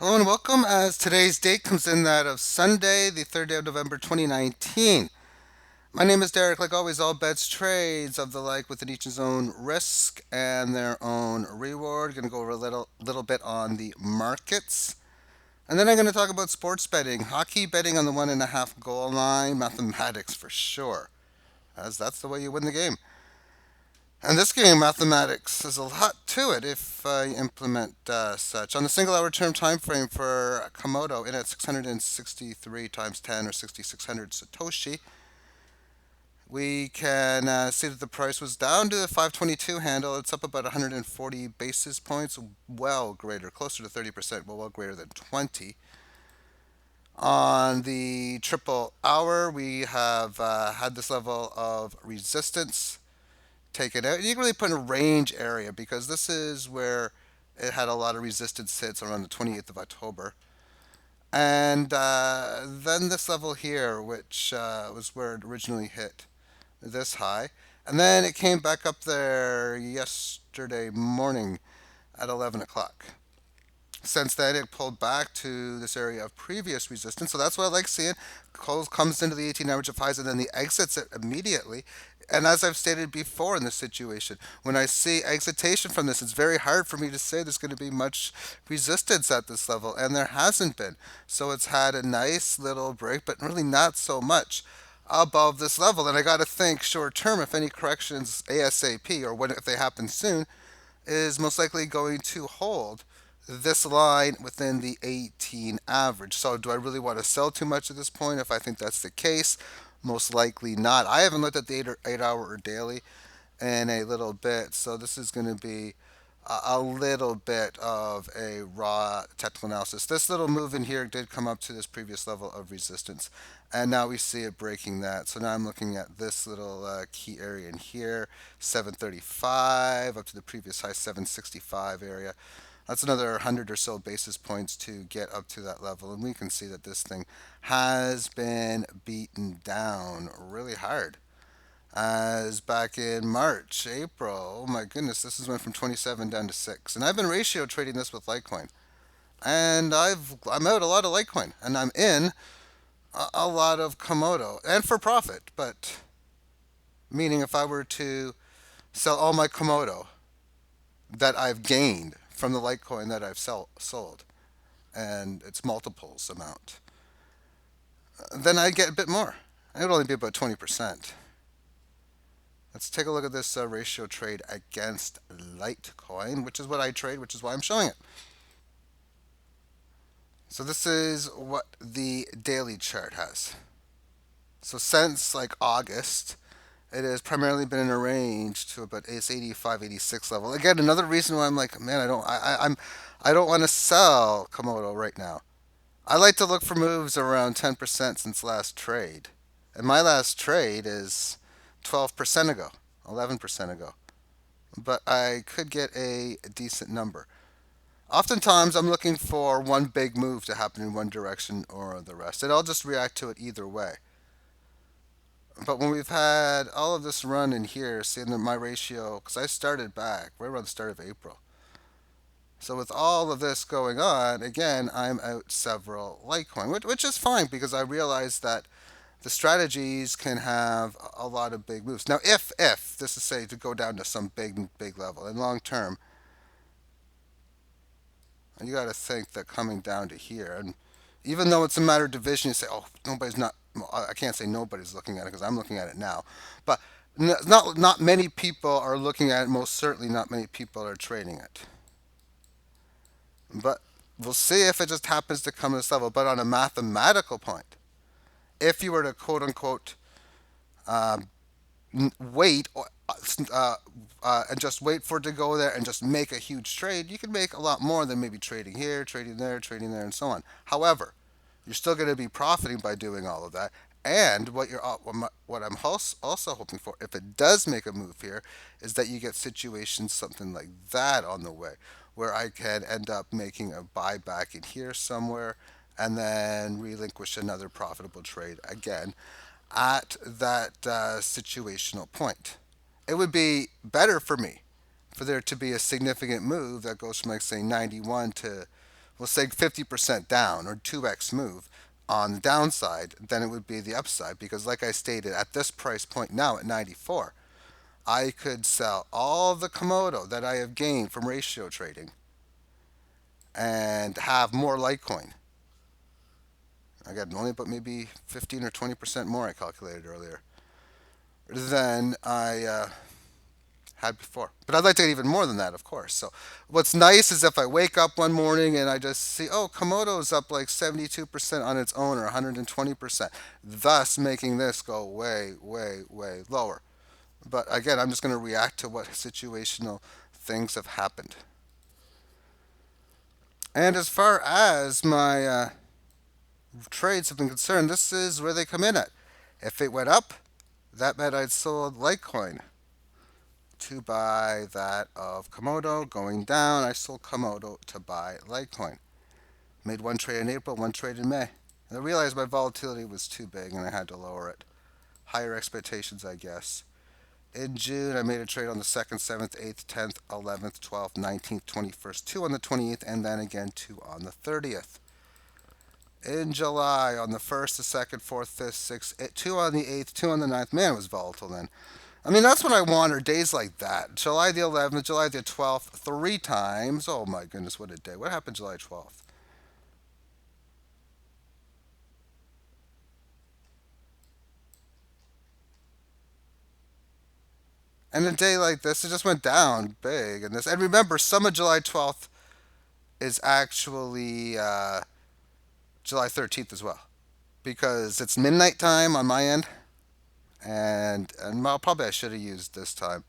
Hello and welcome as today's date comes in that of Sunday, the 3rd day of November 2019. My name is Derek. Like always, all bets, trades of the like within each his own risk and their own reward. Going to go over a little bit on the markets. And then I'm going to talk about sports betting, hockey betting on the 1.5 goal line, mathematics for sure, as that's the way you win the game. And this game, mathematics, there's a lot to it if you implement such. On the single hour term time frame for Komodo in at 663 times 10 or 6600 Satoshi, we can see that the price was down to the 522 handle. It's up about 140 basis points, well greater, closer to 30%, well greater than 20. On the triple hour, we have had this level of resistance taken out. You can really put in a range area because this is where it had a lot of resistance hits around the 28th of October. And then this level here, which was where it originally hit this high. And then it came back up there yesterday morning at 11 o'clock. Since then, it pulled back to this area of previous resistance. So that's what I like seeing. Comes into the 18 average of highs and then the exits it immediately. And as I've stated before in this situation, when I see exitation from this, it's very hard for me to say there's going to be much resistance at this level, and there hasn't been. So it's had a nice little break, but really not so much above this level. And I got to think short term, if any corrections ASAP or when if they happen soon, is most likely going to hold this line within the 18 average. So do I really want to sell too much at this point? If I think that's the case, most likely not. I haven't looked at the 8 hour or daily in a little bit, so this is going to be a little bit of a raw technical analysis. This little move in here did come up to this previous level of resistance, and now we see it breaking that. So now I'm looking at this little key area in here, 735 up to the previous high 765 area. That's another 100 or so basis points to get up to that level, and we can see that this thing has been beaten down really hard. As back in March, April, oh my goodness, this has went from 27 down to 6. And I've been ratio trading this with Litecoin. And I'm out a lot of Litecoin, and I'm in a lot of Komodo, and for profit. But meaning if I were to sell all my Komodo that I've gained from the Litecoin that I've sold, and its multiples amount, then I'd get a bit more. It would only be about 20%. Let's take a look at this ratio trade against Litecoin, which is what I trade, which is why I'm showing it. So this is what the daily chart has. So since like August, it has primarily been in a range to about 85, 86 level. Again, another reason why I'm like, man, I don't want to sell Komodo right now. I like to look for moves around 10% since last trade. And my last trade is 12% ago, 11% ago. But I could get a decent number. Oftentimes, I'm looking for one big move to happen in one direction or the rest, and I'll just react to it either way. But when we've had all of this run in here, seeing that my ratio, because I started back right around the start of April. So with all of this going on, again, I'm out several Litecoin, which is fine because I realize that the strategies can have a lot of big moves. Now, if this is say to go down to some big level in long term, you got to think that coming down to here, and even though it's a matter of division, you say, oh, nobody's not. I can't say nobody's looking at it because I'm looking at it now, but not many people are looking at it. Most certainly, not many people are trading it. But we'll see if it just happens to come to this level. But on a mathematical point, if you were to quote unquote um, wait and just wait for it to go there and just make a huge trade, you can make a lot more than maybe trading here, trading there, and so on. However, you're still going to be profiting by doing all of that. And what I'm also hoping for, if it does make a move here, is that you get situations something like that on the way, where I can end up making a buyback in here somewhere, and then relinquish another profitable trade again at that situational point. It would be better for me for there to be a significant move that goes from like say 91 to we'll say 50% down or 2x move on the downside, then it would be the upside. Because, like I stated, at this price point now at 94, I could sell all the Komodo that I have gained from ratio trading and have more Litecoin. I got only but maybe 15 or 20% more, I calculated earlier, than I had before. But I'd like to get even more than that, of course. So what's nice is if I wake up one morning and I just see, oh, Komodo's up like 72% on its own or 120%, thus making this go way, way, way lower. But again, I'm just going to react to what situational things have happened. And as far as my trades have been concerned, this is where they come in at. If it went up, that meant I'd sold Litecoin to buy that of Komodo. Going down, I sold Komodo to buy Litecoin. Made one trade in April, one trade in May. And I realized my volatility was too big and I had to lower it. Higher expectations, I guess. In June, I made a trade on the 2nd, 7th, 8th, 10th, 11th, 12th, 19th, 21st, 2 on the 28th, and then again 2 on the 30th. In July, on the 1st, the 2nd, 4th, 5th, 6th, 2 on the 8th, 2 on the 9th. Man, it was volatile then. I mean, that's what I want, are days like that. July the 11th, July the 12th, 3 times. Oh my goodness, what a day. What happened July 12th? And a day like this, it just went down big. And remember, some of July 12th is actually July 13th as well. Because it's midnight time on my end. And well, probably I should have used this time.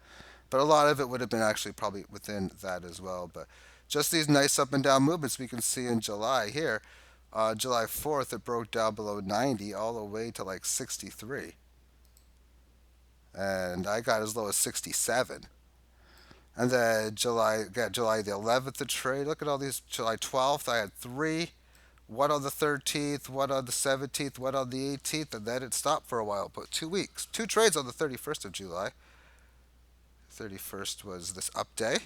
But a lot of it would have been actually probably within that as well. But just these nice up and down movements we can see in July here. July 4th, it broke down below 90 all the way to like 63. And I got as low as 67. And then July the 11th, the trade. Look at all these. July 12th, I had 3. One on the 13th, one on the 17th, one on the 18th, and then it stopped for a while. But 2 weeks. 2 trades on the 31st of July. 31st was this up day.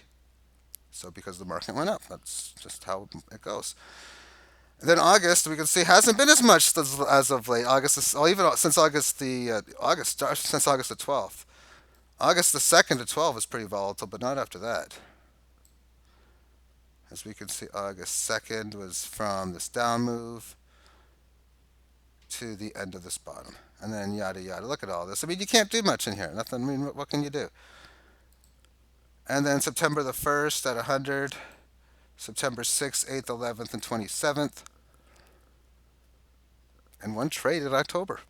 So because the market went up, that's just how it goes. And then August, we can see hasn't been as much as of late. August, even since since August the 12th. August the 2nd to 12th is pretty volatile, but not after that. As we can see, August 2nd was from this down move to the end of this bottom. And then yada yada. Look at all this. I mean, you can't do much in here. Nothing. I mean, what can you do? And then September the 1st at 100. September 6th, 8th, 11th, and 27th. And one trade in October.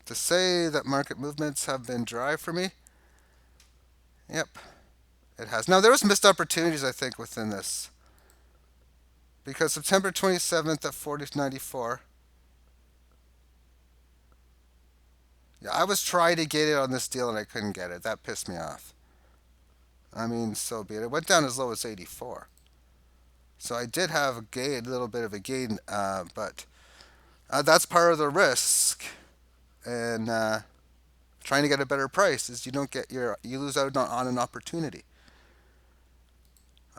To say that market movements have been dry for me, yep, it has. Now, there was missed opportunities, I think, within this. Because September 27th at 40.94, yeah, I was trying to get it on this deal and I couldn't get it. That pissed me off. I mean, so be it. It went down as low as 84. So I did have a gain, a little bit of a gain, but that's part of the risk. And trying to get a better price is you lose out on an opportunity.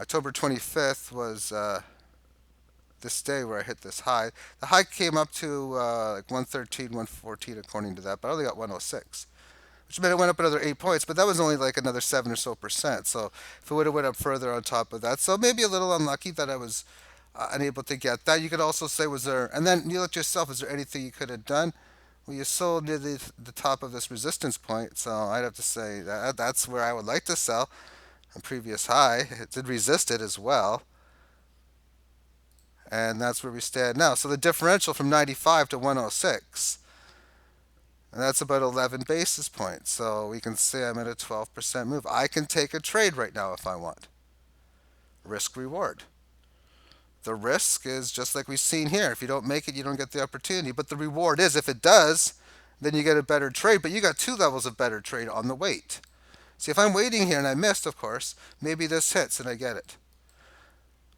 October 25th was this day where I hit this high. The high came up to like 113, 114 according to that, but I only got 106, which meant it went up another 8 points. But that was only like another 7 or so%. So if it would have went up further on top of that, so maybe a little unlucky that I was unable to get that. You could also say, was there? And then you look yourself. Is there anything you could have done? Well, you sold near the top of this resistance point, so I'd have to say that's where I would like to sell. A previous high, it did resist it as well, and that's where we stand now. So the differential from 95 to 106, and that's about 11 basis points. So we can say I'm at a 12% move. I can take a trade right now if I want. Risk reward. The risk is just like we've seen here. If you don't make it, you don't get the opportunity. But the reward is if it does, then you get a better trade. But you got 2 levels of better trade on the wait. See, if I'm waiting here and I missed, of course, maybe this hits and I get it.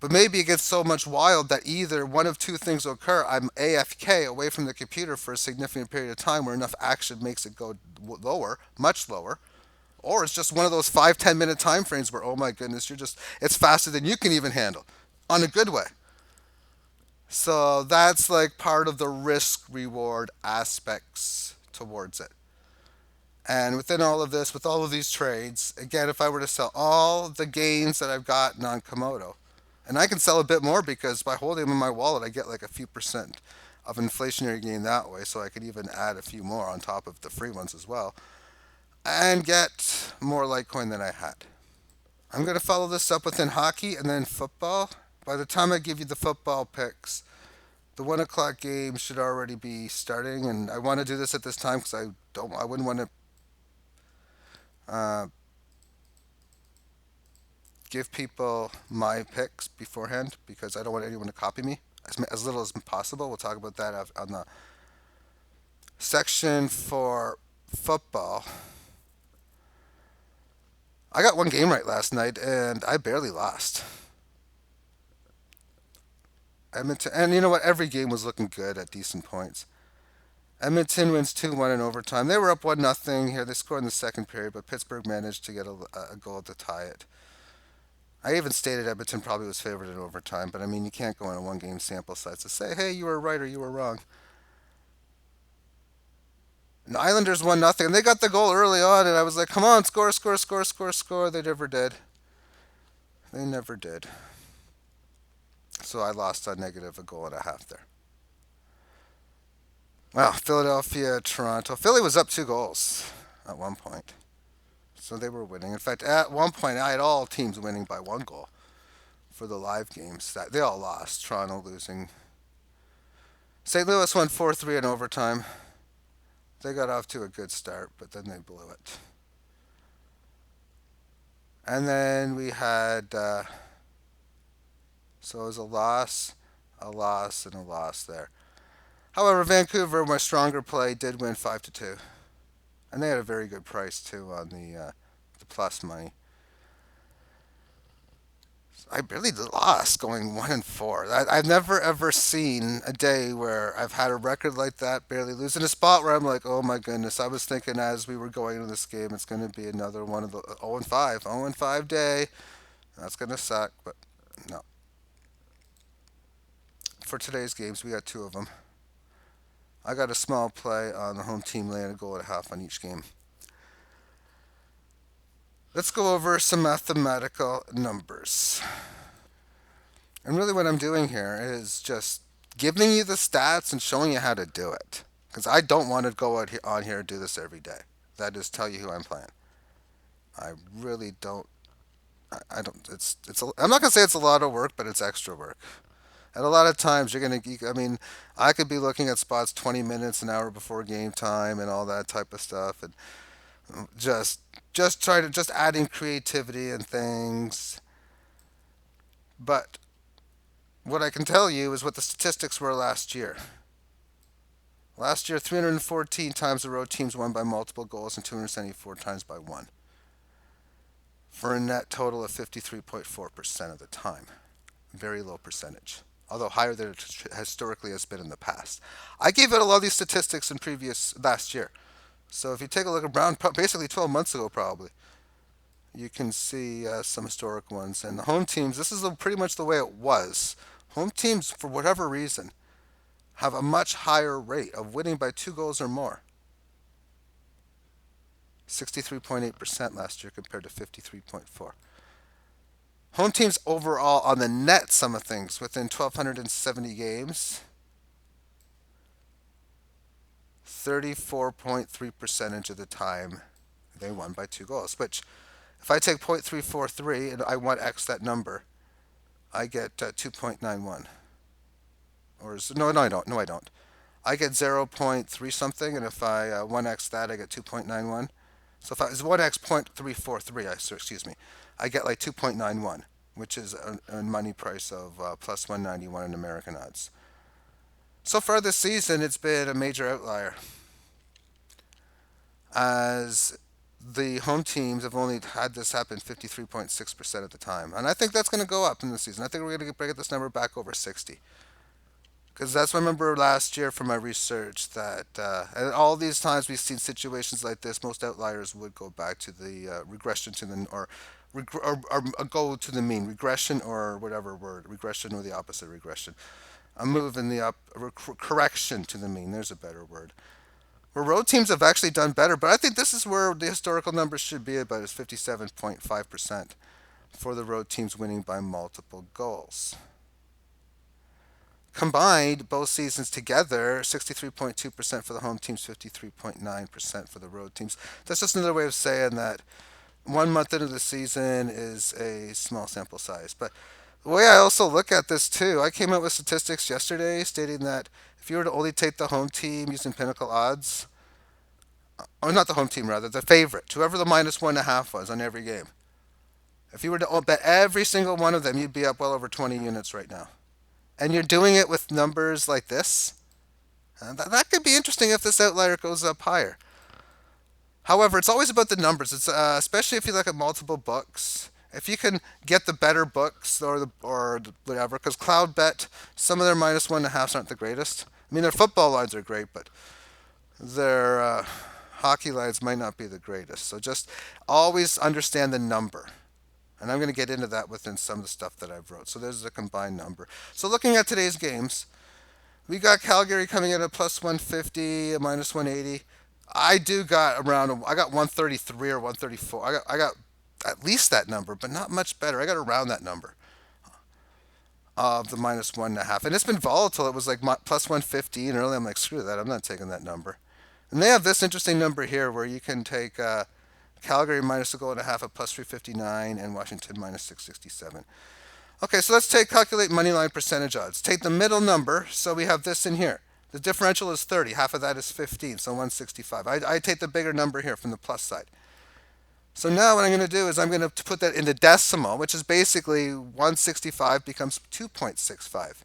But maybe it gets so much wild that either one of 2 things will occur. I'm AFK away from the computer for a significant period of time where enough action makes it go lower, much lower. Or it's just one of those 5, 10 minute time frames where, oh my goodness, it's faster than you can even handle. On a good way. So that's like part of the risk reward aspects towards it. And within all of this, with all of these trades, again, if I were to sell all the gains that I've gotten on Komodo, and I can sell a bit more because by holding them in my wallet, I get like a few percent of inflationary gain that way. So I could even add a few more on top of the free ones as well and get more Litecoin than I had. I'm going to follow this up within hockey and then football. By the time I give you the football picks, the 1 o'clock game should already be starting, and I want to do this at this time because I wouldn't want to uh, give people my picks beforehand because I don't want anyone to copy me as little as possible. We'll talk about that on the section for football. I got one game right last night, and I barely lost. Edmonton, and you know what? Every game was looking good at decent points. Edmonton wins 2-1 in overtime. They were up 1-0 here. They scored in the second period, but Pittsburgh managed to get a goal to tie it. I even stated Edmonton probably was favored in overtime, but I mean, you can't go on a one game sample size to say, hey, you were right or you were wrong. And the Islanders won nothing, and they got the goal early on, and I was like, come on, score, score, score, score, score. They never did. They never did. So I lost a negative a goal and a half there. Well, Philadelphia, Toronto. Philly was up 2 goals at one point. So they were winning. In fact, at one point, I had all teams winning by 1 goal for the live games. They all lost. Toronto losing. St. Louis won 4-3 in overtime. They got off to a good start, but then they blew it. And then we had, so it was a loss, and a loss there. However, Vancouver, my stronger play, did win 5-2, and they had a very good price too on the plus money. I really lost going 1-4. I've never ever seen a day where I've had a record like that, barely losing a spot where I'm like, oh my goodness. I was thinking as we were going into this game, it's going to be another one of the 0-5, 0-5 day. That's going to suck, but no. For today's games, we got 2 of them. I got a small play on the home team laying a goal and a half on each game. Let's go over some mathematical numbers. And really, what I'm doing here is just giving you the stats and showing you how to do it. Because I don't want to go out here, on here and do this every day. That is tell you who I'm playing. I really don't. I don't. I'm not gonna say it's a lot of work, but it's extra work. And a lot of times you're gonna. I mean, I could be looking at spots 20 minutes, an hour before game time, and all that type of stuff, and just try to just adding creativity and things. But what I can tell you is what the statistics were last year. Last year, 314 times the road teams won by multiple goals and 274 times by one, for a net total of 53.4% of the time. Very low percentage, although higher than it historically has been in the past. I gave it a lot of these statistics in previous last year. So if you take a look around, basically 12 months ago, probably, you can see some historic ones. And the home teams, this is pretty much the way it was. Home teams, for whatever reason, have a much higher rate of winning by 2 goals or more. 63.8% last year compared to 53.4. Home teams overall on the net sum of things within 1,270 games, 34.3% of the time they won by 2 goals. Which, if I take 0.343 and I 1x that number, I get 2.91. Or no, I don't. No, I don't. I get 0.3 something, and if I 1x that, I get 2.91. So if I was 1x 0.343, excuse me, I get like 2.91, which is a money price of plus 191 in American odds. So far this season, it's been a major outlier, as the home teams have only had this happen 53.6% of the time. And I think that's going to go up in the season. I think we're going to get this number back over 60. Because that's what I remember last year from my research that and all these times we've seen situations like this, most outliers would go back to the regression to the or go to the mean regression or whatever word regression or the opposite regression. a move in the correction to the mean. There's a better word. Where road teams have actually done better, but I think this is where the historical numbers should be about is 57.5% for the road teams winning by multiple goals. Combined, both seasons together, 63.2% for the home teams, 53.9% for the road teams. That's just another way of saying that 1 month into the season is a small sample size. But the way I also look at this too, I came out with statistics yesterday stating that if you were to only take the home team using Pinnacle odds, or not the home team rather, the favorite, whoever the -1.5 was on every game, if you were to bet every single one of them, you'd be up well over 20 units right now. And you're doing it with numbers like this. That could be interesting if this outlier goes up higher. However, it's always about the numbers. It's especially if you look at multiple books. If you can get the better books or whatever, because Cloud Bet, some of their -1.5s aren't the greatest. I mean, their football lines are great, but their hockey lines might not be the greatest. So just always understand the number. And I'm going to get into that within some of the stuff that I've wrote. So there's the combined number. So looking at today's games, we got Calgary coming in at +150, a -180. I got 133 or 134. I got at least that number, but not much better. I got around that number of the -1.5. And it's been volatile. It was like +150, and early I'm like, screw that. I'm not taking that number. And they have this interesting number here where you can take Calgary -1.5 at +359 and Washington -667. Okay, so let's calculate moneyline percentage odds. Take the middle number, so we have this in here. The differential is 30. Half of that is 15, so 165. I take the bigger number here from the plus side. So now what I'm going to do is I'm going to put that into decimal, which is basically 165 becomes 2.65.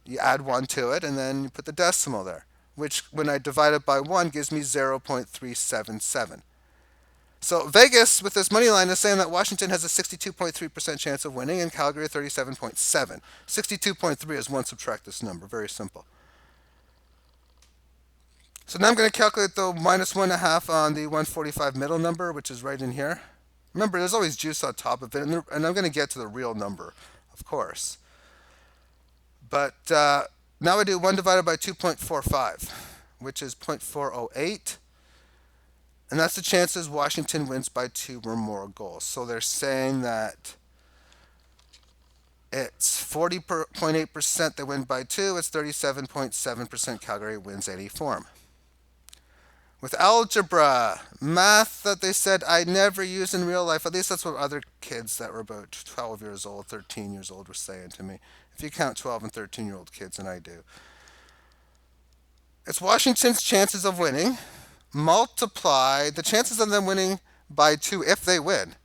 You add 1 to it, and then you put the decimal there, which when I divide it by 1 gives me 0.377. So Vegas, with this money line, is saying that Washington has a 62.3% chance of winning and Calgary a 37.7. 62.3 is 1 subtract this number. Very simple. So now I'm going to calculate the -1.5 on the 145 middle number, which is right in here. Remember, there's always juice on top of it, and I'm going to get to the real number, of course. But now I do 1 divided by 2.45, which is 0.408. And that's the chances Washington wins by 2 or more goals. So they're saying that it's 40.8% they win by 2. It's 37.7% Calgary wins any form. With algebra, math that they said I never use in real life, at least that's what other kids that were about 12 years old, 13 years old were saying to me. If you count 12 and 13-year-old kids, and I do. It's Washington's chances of winning. Multiply the chances of them winning by 2 if they win.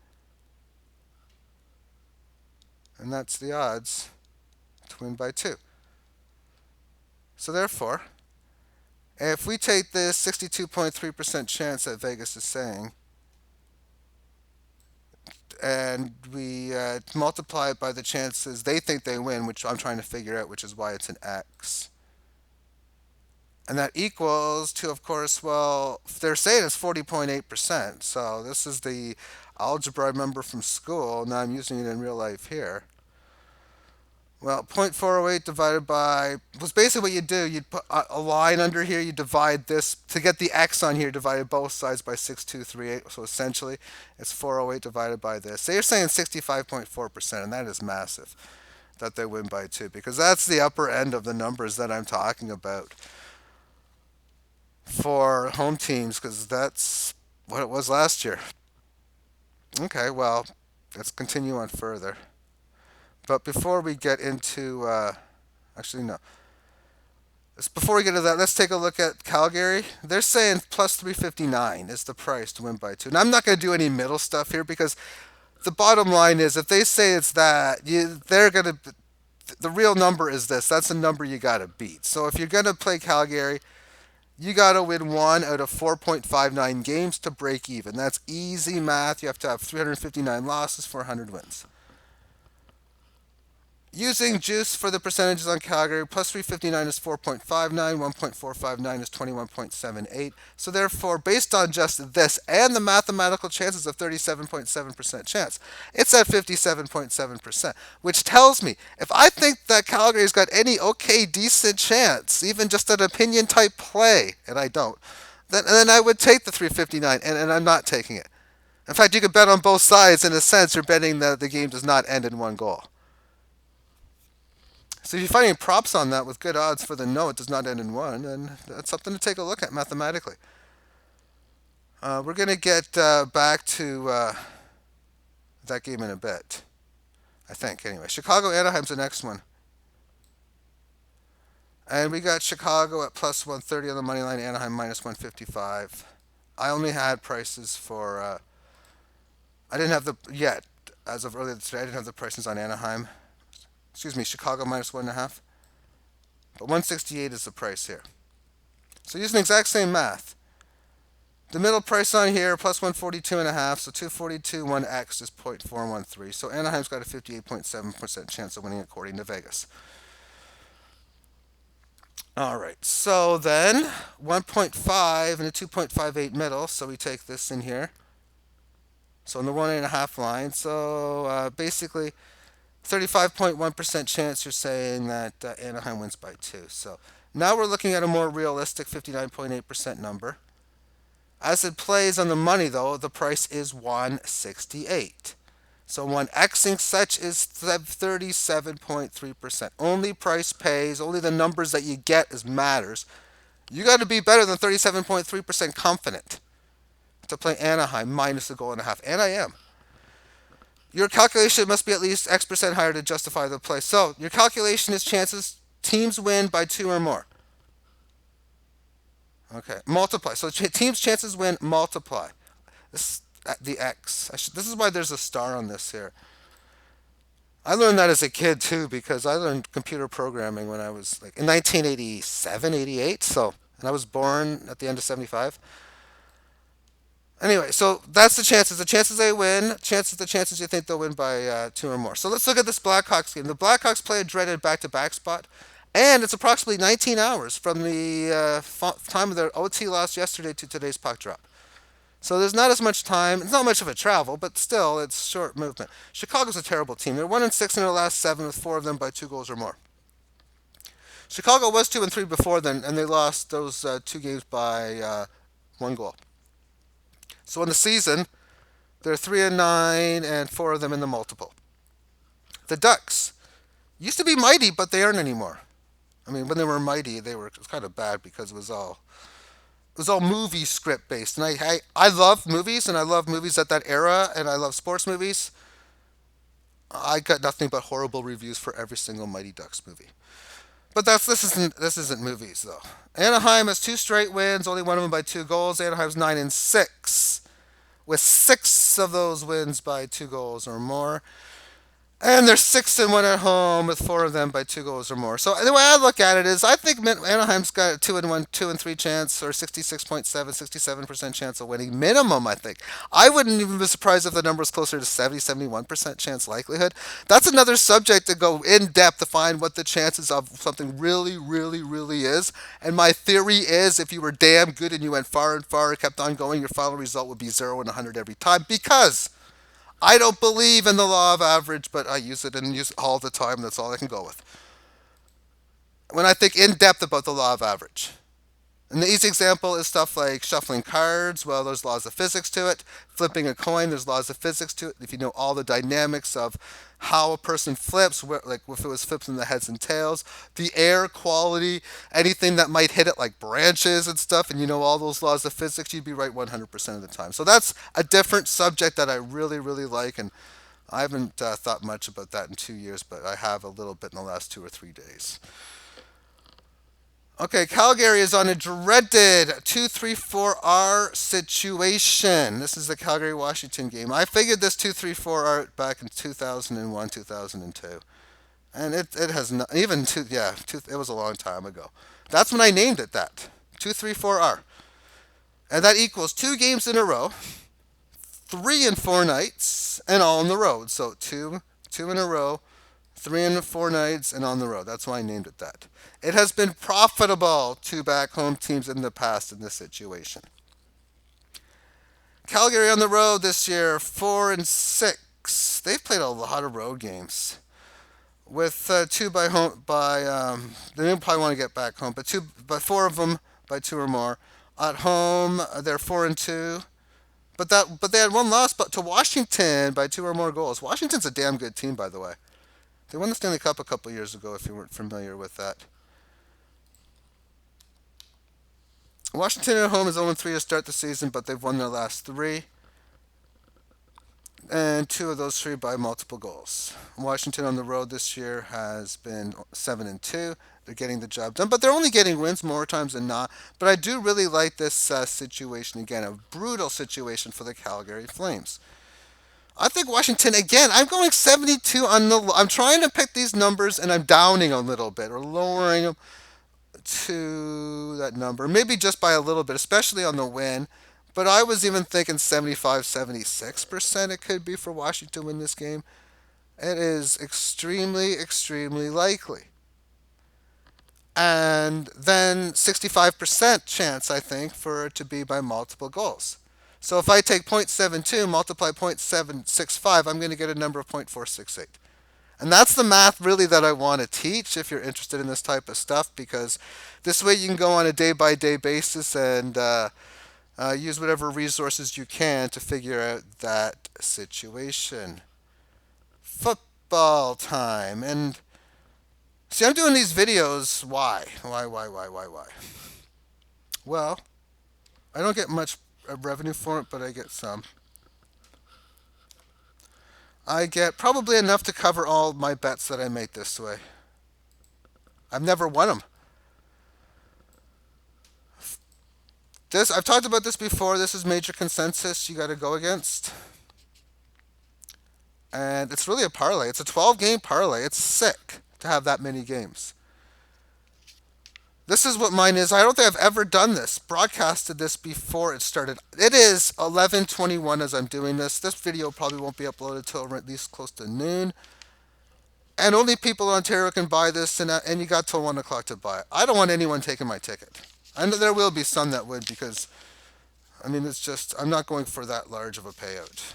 And that's the odds to win by 2. So therefore, if we take this 62.3% chance that Vegas is saying, and we multiply it by the chances they think they win, which I'm trying to figure out, which is why it's an X. And that equals to, of course, well, they're saying it's 40.8%. So this is the algebra I remember from school. Now I'm using it in real life here. Well, 0.408 divided by was basically what you do. You'd put a line under here. You divide this to get the x on here. Divided both sides by 6238. So essentially, it's 408 divided by this. So you're saying 65.4%, and that is massive that they win by 2 because that's the upper end of the numbers that I'm talking about for home teams because that's what it was last year. Okay, well, let's continue on further. But before we get into, actually no. Before we get to that, let's take a look at Calgary. They're saying plus 359 is the price to win by 2. Now I'm not going to do any middle stuff here because the bottom line is if they say it's that, they're going to. The real number is this. That's the number you got to beat. So if you're going to play Calgary, you got to win 1 out of 4.59 games to break even. That's easy math. You have to have 359 losses, 400 wins. Using juice for the percentages on Calgary, plus 359 is 4.59, 1.459 is 21.78. So therefore, based on just this and the mathematical chances of 37.7% chance, it's at 57.7%, which tells me if I think that Calgary's got any okay, decent chance, even just an opinion type play, and I don't, then I would take the 359, and I'm not taking it. In fact, you could bet on both sides. In a sense, you're betting that the game does not end in one goal. So if you find any props on that with good odds for the no, it does not end in one, then that's something to take a look at mathematically. We're going to get back to that game in a bit, I think. Anyway, Chicago Anaheim's the next one. And we got Chicago at plus 130 on the money line, Anaheim minus 155. I only had prices for, I didn't have the, yet, as of earlier today, I didn't have the prices on Anaheim. Excuse me, Chicago minus 1.5. But 168 is the price here. So using the exact same math. The middle price on here, plus 142.5, so 242, 1x is 0.413. So Anaheim's got a 58.7% chance of winning according to Vegas. All right, so then 1.5 and a 2.58 middle, so we take this in here. So on the 1.5 line, so basically 35.1% chance you're saying that Anaheim wins by 2. So now we're looking at a more realistic 59.8% number. As it plays on the money, though, the price is 168. So one Xing such is 37.3%. Only price pays, only the numbers that you get is matters. You got to be better than 37.3% confident to play Anaheim minus a goal and a half. And I am. Your calculation must be at least X% higher to justify the play. So your calculation is chances teams win by 2 or more. Okay, multiply. So teams' chances win, multiply. This the X. This is why there's a star on this here. I learned that as a kid too because I learned computer programming when I was like in 1987, 88. So, and I was born at the end of 75. Anyway, so that's the chances. The chances they win, the chances you think they'll win by 2 or more. So let's look at this Blackhawks game. The Blackhawks play a dreaded back-to-back spot, and it's approximately 19 hours from the time of their OT loss yesterday to today's puck drop. So there's not as much time. It's not much of a travel, but still, it's short movement. Chicago's a terrible team. They're 1-6 in their last 7, with 4 of them by 2 goals or more. Chicago was 2-3 before then, and they lost those 2 games by 1 goal. So in the season, they're 3-9 and 4 of them in the multiple. The Ducks used to be mighty, but they aren't anymore. I mean, when they were mighty, it was kind of bad because it was all movie script based, and I love movies, and I love movies at that era, and I love sports movies. I got nothing but horrible reviews for every single Mighty Ducks movie. But this isn't movies though. Anaheim has 2 straight wins, only one of them by 2 goals. Anaheim's 9-6, with 6 of those wins by 2 goals or more. And they're 6-1 at home, with 4 of them by 2 goals or more. So the way I look at it is, I think Anaheim's got a 2-1, 2-3 chance, or 66.7, 67% chance of winning minimum. I think I wouldn't even be surprised if the number was closer to 70, 71% chance likelihood. That's another subject to go in depth to find what the chances of something really, really, really is. And my theory is, if you were damn good and you went far and far and kept on going, your final result would be 0 and 100 every time, because I don't believe in the law of average, but I use it and use it all the time. That's all I can go with. When I think in depth about the law of average. And the easy example is stuff like shuffling cards. Well, there's laws of physics to it. Flipping a coin, there's laws of physics to it. If you know all the dynamics of how a person flips, like if it was flips in the heads and tails, the air quality, anything that might hit it like branches and stuff, and you know all those laws of physics, you'd be right 100% of the time. So that's a different subject that I really, really like, and I haven't thought much about that in 2 years, but I have a little bit in the last 2 or 3 days. Okay, Calgary is on a dreaded 2-3-4R situation. This is the Calgary Washington game. I figured this 2-3-4R back in 2001, 2002. And it has not, even, it was a long time ago. That's when I named it that 2-3-4R. And that equals 2 games in a row, 3 and 4 nights, and all on the road. So two in a row, Three and four nights and on the road. That's why I named it that. It has been profitable to back home teams in the past in this situation. Calgary on the road this year, 4-6. They've played a lot of road games. With two by home by they didn't probably want to get back home, but four of them by two or more. At home, they're 4-2. But they had one loss, but to Washington by two or more goals. Washington's a damn good team, by the way. They won the Stanley Cup a couple years ago. If you weren't familiar with that, Washington at home is 0-3 to start the season, but they've won their last three, and two of those three by multiple goals. Washington on the road this year has been 7-2. They're getting the job done, but they're only getting wins more times than not. But I do really like this situation again, a brutal situation for the Calgary Flames. I think Washington again. I'm going 72 on the. I'm trying to pick these numbers, and I'm downing a little bit or lowering them to that number, maybe just by a little bit, especially on the win. But I was even thinking 75, 76% it could be for Washington to win this game. It is extremely, extremely likely. And then 65% chance, I think, for it to be by multiple goals. So if I take 0.72, multiply 0.765, I'm going to get a number of 0.468. And that's the math really that I want to teach if you're interested in this type of stuff, because this way you can go on a day by day basis and use whatever resources you can to figure out that situation. Football time. And see, I'm doing these videos. Why? Why? Well, I don't get much revenue for it, but I get some. I get probably enough to cover all my bets that I make this way. I've never won them. This I've talked about this before. This is major consensus you got to go against, and it's really a parlay. It's a 12 game parlay. It's sick to have that many games. This is what mine is. I don't think I've ever done this. Broadcasted this before it started. It is 11:21 as I'm doing this. This video probably won't be uploaded till at least close to noon. And only people in Ontario can buy this, and you got till 1 o'clock to buy it. I don't want anyone taking my ticket. I know there will be some that would, because I mean it's just I'm not going for that large of a payout.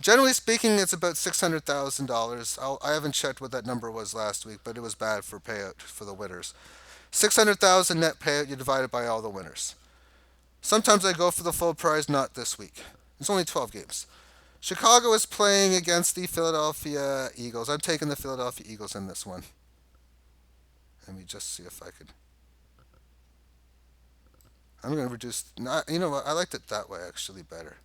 Generally speaking, it's about $600,000. I haven't checked what that number was last week, but it was bad for payout for the winners. 600,000 net payout. You divide it by all the winners. Sometimes I go for the full prize. Not this week. It's only 12 games. Chicago is playing against the Philadelphia Eagles. I'm taking the Philadelphia Eagles in this one. Let me just see if I could. I'm going to reduce. Not, you know what? I liked it that way actually better.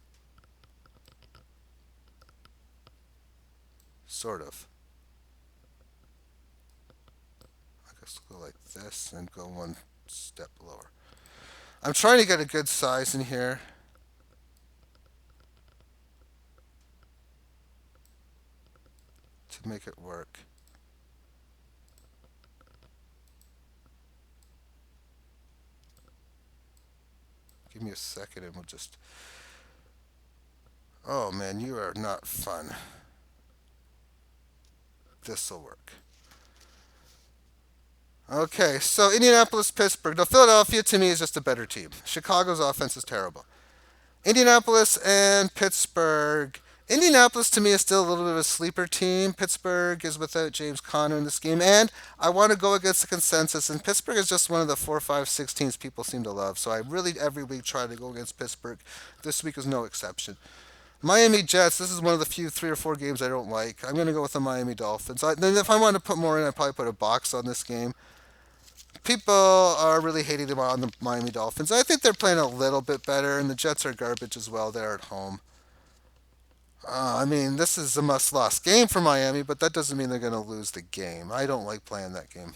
Sort of. I guess go like this and go one step lower. I'm trying to get a good size in here. To make it work. Give me a second and we'll just. Oh man, you are not fun. This'll work. Okay, so Indianapolis, Pittsburgh. Now, Philadelphia to me is just a better team. Chicago's offense is terrible. Indianapolis and Pittsburgh. Indianapolis to me is still a little bit of a sleeper team. Pittsburgh is without James Conner in this game, and I want to go against the consensus. And Pittsburgh is just one of the 4, 5, 6 teams people seem to love. So I really every week try to go against Pittsburgh. This week is no exception. Miami Jets. This is one of the few 3 or 4 games I don't like. I'm going to go with the Miami Dolphins. Then if I want to put more in, I probably put a box on this game. People are really hating them on the Miami Dolphins. I think they're playing a little bit better, and the Jets are garbage as well. They're at home. I mean, this is a must-loss game for Miami, but that doesn't mean they're going to lose the game. I don't like playing that game.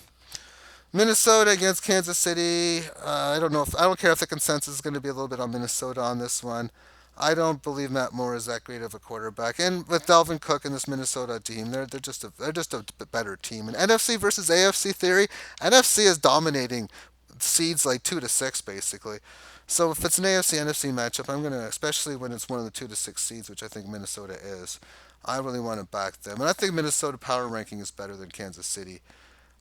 Minnesota against Kansas City. I don't know if I don't care if the consensus is going to be a little bit on Minnesota on this one. I don't believe Matt Moore is that great of a quarterback, and with Dalvin Cook and this Minnesota team, they're just a better team. And NFC versus AFC theory, NFC is dominating seeds like 2-6 basically. So if it's an AFC NFC matchup, I'm gonna, especially when it's one of the 2-6 seeds, which I think Minnesota is, I really want to back them. And I think Minnesota power ranking is better than Kansas City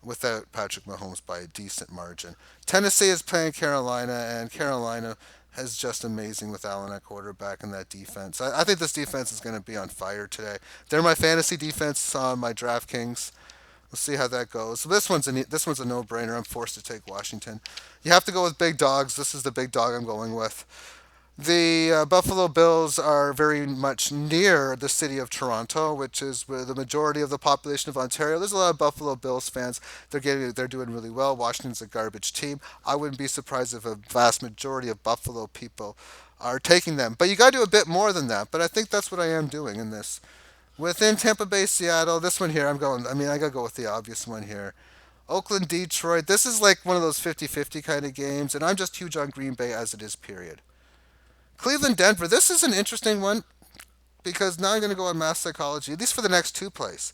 without Patrick Mahomes by a decent margin. Tennessee is playing Carolina, and Carolina is just amazing with Allen at quarterback and that defense. I think this defense is going to be on fire today. They're my fantasy defense on my DraftKings. We'll see how that goes. So this one's a no-brainer. I'm forced to take Washington. You have to go with big dogs. This is the big dog I'm going with. The Buffalo Bills are very much near the city of Toronto, which is where the majority of the population of Ontario. There's a lot of Buffalo Bills fans. They're doing really well. Washington's a garbage team. I wouldn't be surprised if a vast majority of Buffalo people are taking them. But you got to do a bit more than that. But I think that's what I am doing in this. Within Tampa Bay, Seattle, this one here, I'm going. I mean, I got to go with the obvious one here. Oakland, Detroit. This is like one of those 50-50 kind of games, and I'm just huge on Green Bay as it is, period. Cleveland, Denver. This is an interesting one because now I'm going to go on mass psychology, at least for the next two plays.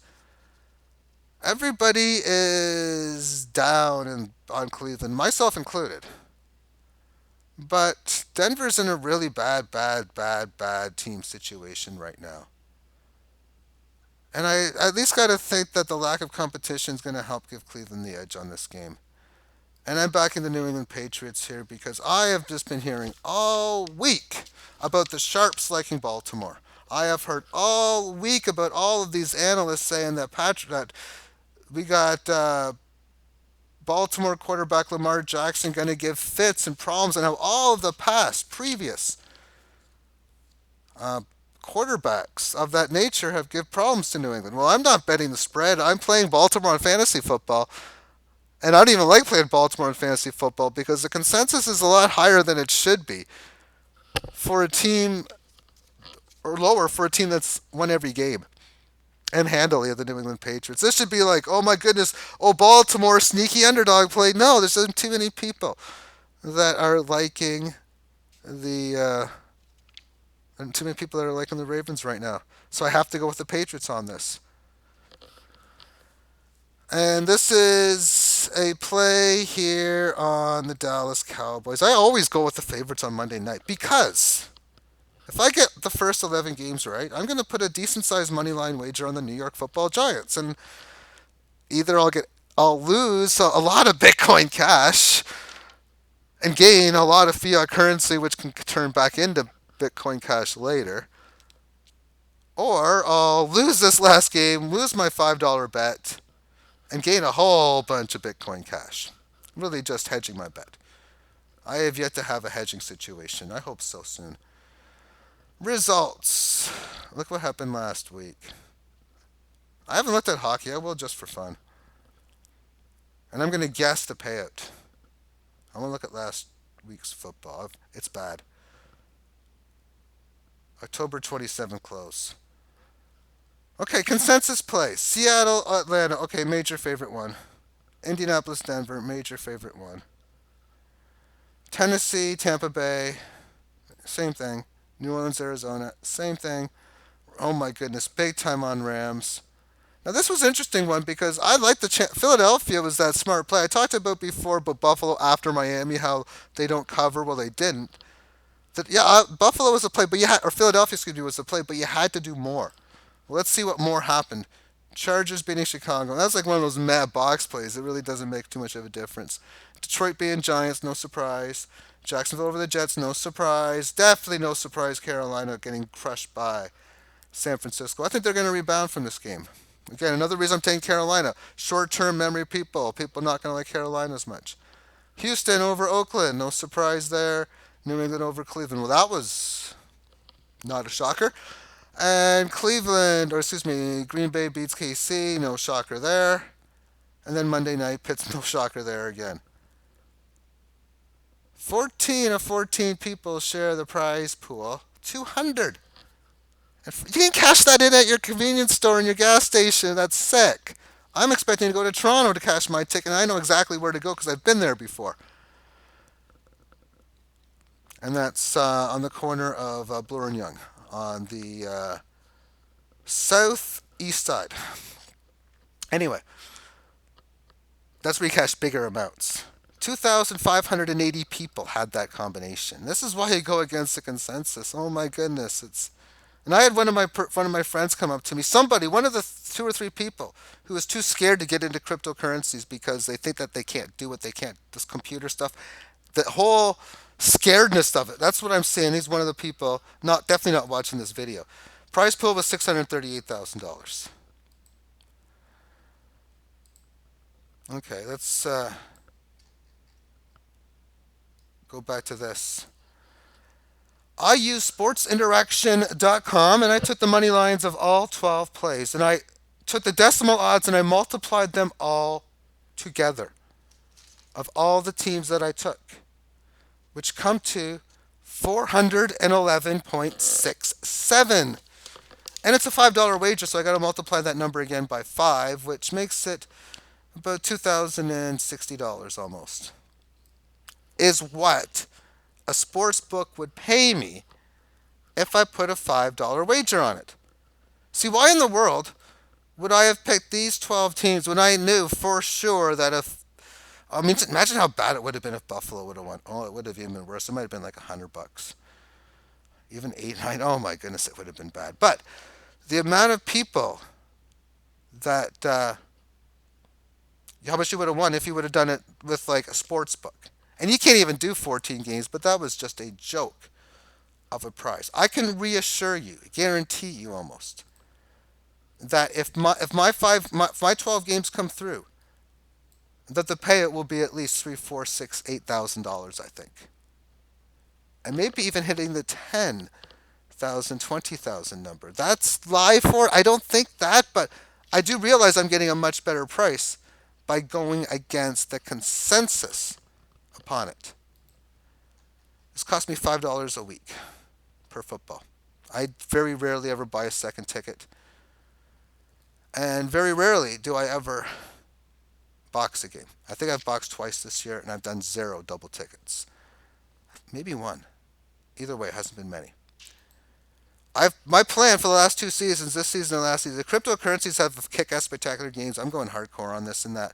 Everybody is down on Cleveland, myself included. But Denver's in a really bad, bad, bad, bad team situation right now. And I at least got to think that the lack of competition is going to help give Cleveland the edge on this game. And I'm backing the New England Patriots here because I have just been hearing all week about the Sharps liking Baltimore. I have heard all week about all of these analysts saying that we got Baltimore quarterback Lamar Jackson going to give fits and problems, and how all of the previous uh, quarterbacks of that nature have give problems to New England. Well, I'm not betting the spread. I'm playing Baltimore on fantasy football. And I don't even like playing Baltimore in fantasy football because the consensus is a lot higher than it should be for a team, or lower for a team that's won every game and handily of the New England Patriots. This should be like, oh my goodness, oh Baltimore sneaky underdog play. No, there's too many people that are liking the and too many people that are liking the Ravens right now. So I have to go with the Patriots on this. And this is a play here on the Dallas Cowboys. I always go with the favorites on Monday night because if I get the first 11 games right, I'm going to put a decent sized money line wager on the New York Football Giants. And either I'll lose a lot of Bitcoin Cash and gain a lot of fiat currency, which can turn back into Bitcoin Cash later, or I'll lose this last game, lose my $5 bet, and gain a whole bunch of Bitcoin Cash. Really just hedging my bet. I have yet to have a hedging situation. I hope so soon. Results. Look what happened last week. I haven't looked at hockey. I will just for fun. And I'm going to guess the payout. I'm going to look at last week's football. It's bad. October 27th close. Okay, consensus play. Seattle, Atlanta. Okay, major favorite one. Indianapolis, Denver. Major favorite one. Tennessee, Tampa Bay. Same thing. New Orleans, Arizona. Same thing. Oh my goodness, big time on Rams. Now this was an interesting one because I like Philadelphia was that smart play. I talked about before, but Buffalo after Miami, how they don't cover. Well, they didn't. Buffalo was a play, but or Philadelphia, excuse me, was a play, but you had to do more. Well, let's see what more happened. Chargers beating Chicago. That's like one of those mad box plays. It really doesn't make too much of a difference. Detroit being Giants, no surprise. Jacksonville over the Jets, no surprise. Definitely no surprise. Carolina getting crushed by San Francisco. I think they're going to rebound from this game. Again, another reason I'm taking Carolina. Short-term memory people. People not going to like Carolina as much. Houston over Oakland, no surprise there. New England over Cleveland. Well, that was not a shocker. And Cleveland, or excuse me, Green Bay beats KC, no shocker there. And then Monday night, Pitts, no shocker there again. 14 of 14 people share the prize pool. 200. You can cash that in at your convenience store and your gas station. That's sick. I'm expecting to go to Toronto to cash my ticket, and I know exactly where to go because I've been there before. And that's on the corner of Bloor and Young on the southeast side. Anyway, that's where you cash bigger amounts. 2,580 people had that combination. This is why you go against the consensus. Oh my goodness, And I had one of my friends come up to me, somebody, one of the two or three people who was too scared to get into cryptocurrencies because they think that they can't do what they can't, this computer stuff. The whole scaredness of it. That's what I'm saying. He's one of the people, not definitely not watching this video. Prize pool was $638,000. Okay, let's go back to this. I used sportsinteraction.com and I took the money lines of all 12 plays and I took the decimal odds and I multiplied them all together of all the teams that I took, which come to 411.67. And it's a $5 wager, so I got to multiply that number again by 5, which makes it about $2,060 almost. Is what a sports book would pay me if I put a $5 wager on it. See, why in the world would I have picked these 12 teams when I knew for sure that if, I mean, imagine how bad it would have been if Buffalo would have won. Oh, it would have even been worse. It might have been like $100. Even 8, 9. Oh my goodness, it would have been bad. But the amount of people that, how much you would have won if you would have done it with like a sports book. And you can't even do 14 games, but that was just a joke of a prize. I can reassure you, guarantee you almost, that if my 12 games come through, that the payout will be at least $3, 4, 6, $8,000, I think, and maybe even hitting the 10,000, 20,000 number. That's live for it. I don't think that, but I do realize I'm getting a much better price by going against the consensus upon it. This cost me $5 a week per football. I very rarely ever buy a second ticket. And very rarely do I ever box a game. I think I've boxed twice this year and I've done 0 double tickets. Maybe 1. Either way, it hasn't been many. My plan for the last 2 seasons, this season and last season, the cryptocurrencies have kick-ass spectacular games. I'm going hardcore on this and that.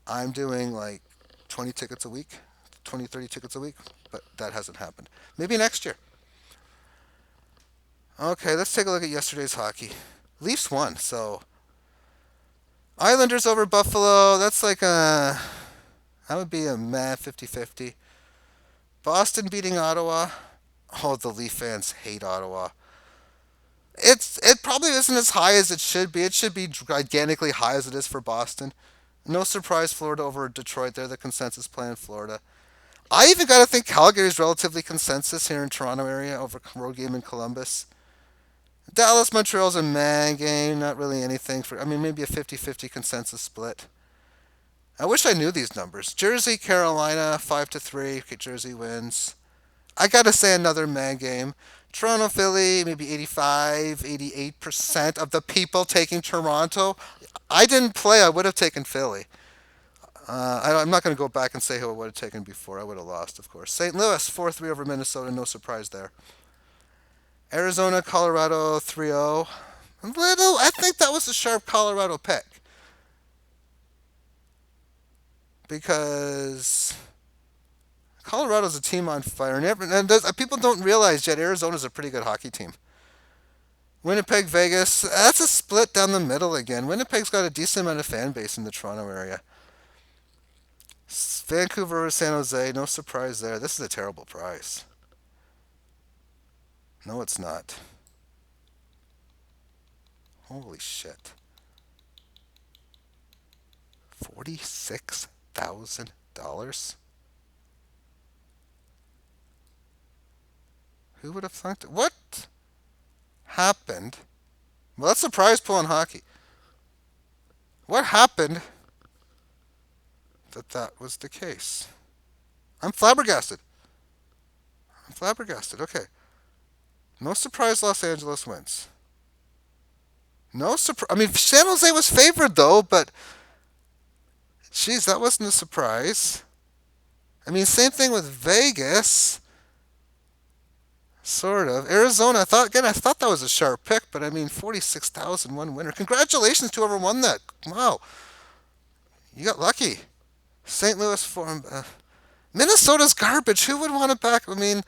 I'm doing like 20 tickets a week, 20, 30 tickets a week, but that hasn't happened. Maybe next year. Okay, let's take a look at yesterday's hockey. Leafs won, so Islanders over Buffalo, that's like that would be a meh 50-50. Boston beating Ottawa. Oh, the Leaf fans hate Ottawa. It probably isn't as high as it should be. It should be gigantically high as it is for Boston. No surprise, Florida over Detroit. They're the consensus play in Florida. I even got to think Calgary's relatively consensus here in Toronto area over road game in Columbus. Dallas, Montreal's a man game. Not really anything for. I mean, maybe a 50-50 consensus split. I wish I knew these numbers. Jersey, Carolina, 5-3. Okay, Jersey wins. I gotta say another man game. Toronto, Philly, maybe 85, 88% of the people taking Toronto. I didn't play. I would have taken Philly. I'm not going to go back and say who I would have taken before. I would have lost, of course. St. Louis, 4-3 over Minnesota. No surprise there. Arizona, Colorado, 3-0. I think that was a sharp Colorado pick. Because Colorado's a team on fire. And people don't realize yet Arizona's a pretty good hockey team. Winnipeg, Vegas, that's a split down the middle again. Winnipeg's got a decent amount of fan base in the Toronto area. Vancouver, San Jose, no surprise there. This is a terrible price. No, it's not. Holy shit. $46,000? Who would have thought? What happened? Well, that's the prize pool in hockey. What happened that was the case? I'm flabbergasted. Okay. No surprise Los Angeles wins. No surprise. I mean, San Jose was favored, though, but geez, that wasn't a surprise. I mean, same thing with Vegas. Sort of. Arizona, I thought that was a sharp pick, but I mean, 46,000, one winner. Congratulations to whoever won that. Wow. You got lucky. St. Louis form. Minnesota's garbage. Who would want to back? I mean,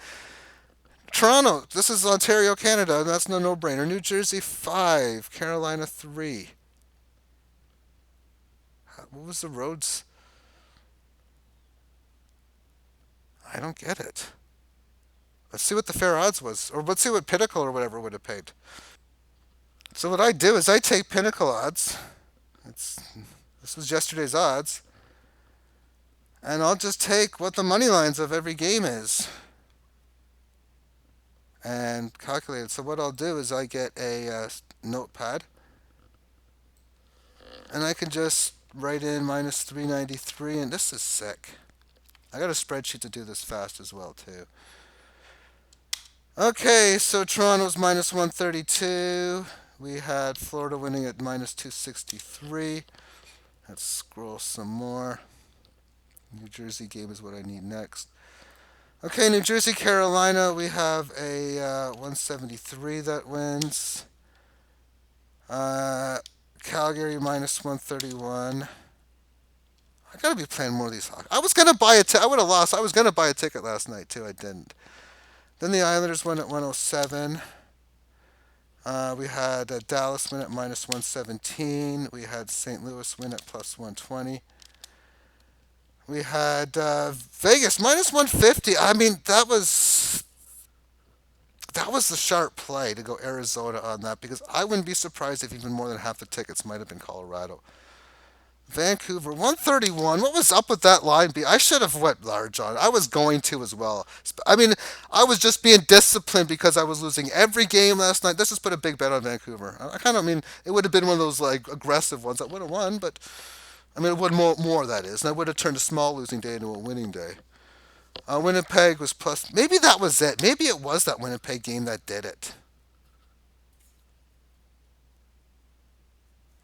Toronto. This is Ontario, Canada. That's no-brainer. New Jersey 5, Carolina 3. What was the roads? I don't get it. Let's see what the fair odds was, or let's see what Pinnacle or whatever would have paid. So what I do is I take Pinnacle odds. It's this was yesterday's odds, and I'll just take what the money lines of every game is and calculate it. So what I'll do is I get a notepad, and I can just write in minus 393, and this is sick. I got a spreadsheet to do this fast as well too. Okay, so Toronto's minus 132. We had Florida winning at minus 263. Let's scroll some more. New Jersey game is what I need next. Okay, New Jersey, Carolina, we have a 173 that wins. Uh, Calgary minus 131. I gotta be playing more of these. I was gonna buy a ticket. I would have lost. I was gonna buy a ticket last night too. I didn't. Then the Islanders won at 107. We had Dallas win at minus 117. We had St. Louis win at plus 120. We had Vegas minus 150. I mean, that was the sharp play to go Arizona on that because I wouldn't be surprised if even more than half the tickets might have been Colorado. Vancouver 131. What was up with that line? I should have went large on it. I was going to as well. I mean, I was just being disciplined because I was losing every game last night. Let's just put a big bet on Vancouver. I kind of mean it would have been one of those like aggressive ones that would have won, but I mean it would more that is, and I would have turned a small losing day into a winning day. Winnipeg was plus. Maybe that was it. Maybe it was that Winnipeg game that did it.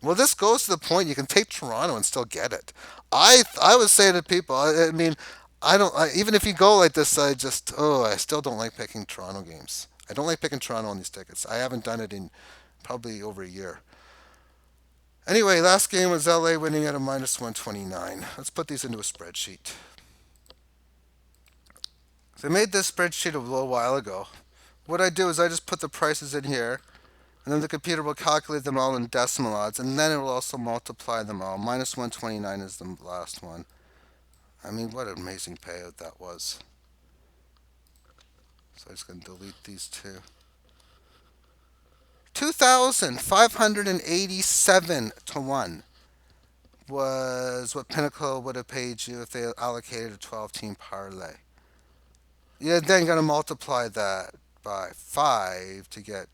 Well, this goes to the point you can take Toronto and still get it. I was saying to people, I mean, I don't even if you go like this, I still don't like picking Toronto games. I don't like picking Toronto on these tickets. I haven't done it in probably over a year. Anyway, last game was LA winning at a minus 129. Let's put these into a spreadsheet. So I made this spreadsheet a little while ago. What I do is I just put the prices in here, and then the computer will calculate them all in decimal odds, and then it will also multiply them all. Minus 129 is the last one. I mean, what an amazing payout that was. So I'm just going to delete these two. 2,587 to 1 was what Pinnacle would have paid you if they allocated a 12 team parlay. You're then going to multiply that by 5 to get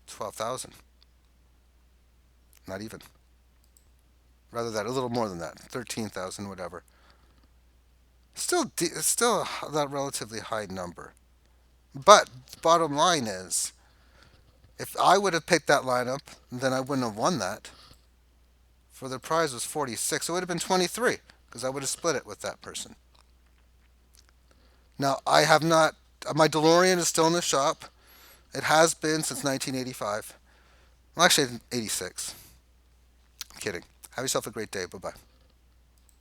12,000. Not even. Rather that, a little more than that. 13,000, whatever. Still that relatively high number. But bottom line is, if I would have picked that lineup, then I wouldn't have won that. For the prize was 46, so it would have been 23 because I would have split it with that person. Now I have not. My DeLorean is still in the shop. It has been since 1985. Well, actually, 86. I'm kidding. Have yourself a great day. Bye bye.